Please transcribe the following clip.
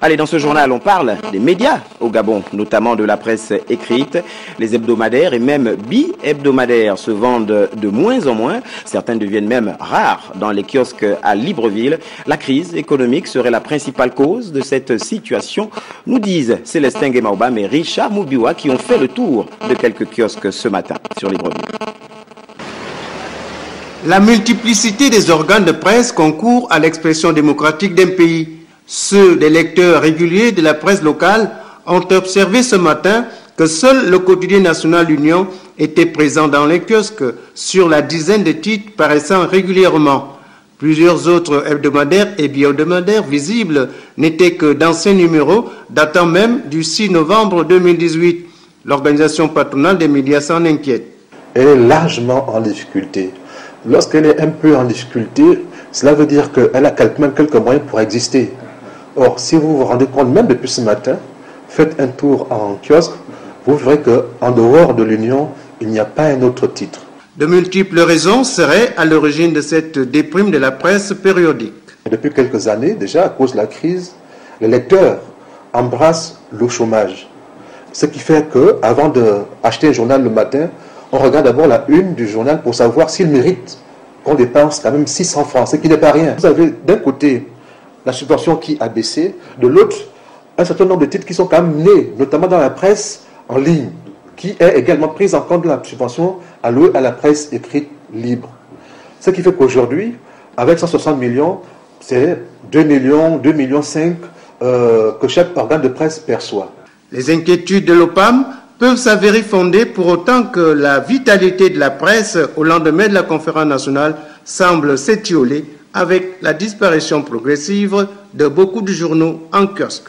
Allez, dans ce journal, on parle des médias au Gabon, notamment de la presse écrite. Les hebdomadaires et même bi-hebdomadaires se vendent de moins en moins. Certains deviennent même rares dans les kiosques à Libreville. La crise économique serait la principale cause de cette situation, nous disent Célestin Guemaoubam et Richard Moubiwa qui ont fait le tour de quelques kiosques ce matin sur Libreville. La multiplicité des organes de presse concourt à l'expression démocratique d'un pays. Ceux des lecteurs réguliers de la presse locale ont observé ce matin que seul le quotidien national L'Union était présent dans les kiosques sur la dizaine de titres paraissant régulièrement. Plusieurs autres hebdomadaires et bi-hebdomadaires visibles n'étaient que d'anciens numéros datant même du 6 novembre 2018. L'organisation patronale des médias s'en inquiète. Elle est largement en difficulté. Lorsqu'elle est un peu en difficulté, cela veut dire qu'elle a même quelques moyens pour exister. Or, si vous vous rendez compte, même depuis ce matin, faites un tour en kiosque, vous verrez qu'en dehors de l'Union, il n'y a pas un autre titre. De multiples raisons seraient à l'origine de cette déprime de la presse périodique. Depuis quelques années, déjà, à cause de la crise, les lecteurs embrassent le chômage. Ce qui fait qu'avant d'acheter un journal le matin, on regarde d'abord la une du journal pour savoir s'il mérite qu'on dépense quand même 600 francs, ce qui n'est pas rien. Vous avez d'un côté la subvention qui a baissé, de l'autre, un certain nombre de titres qui sont quand même nés, notamment dans la presse en ligne, qui est également prise en compte de la subvention allouée à la presse écrite libre. Ce qui fait qu'aujourd'hui, avec 160 millions, c'est 2 millions, 2,5 millions que chaque organe de presse perçoit. Les inquiétudes de l'OPAM peuvent s'avérer fondées pour autant que la vitalité de la presse au lendemain de la conférence nationale semble s'étioler avec la disparition progressive de beaucoup de journaux en kiosque.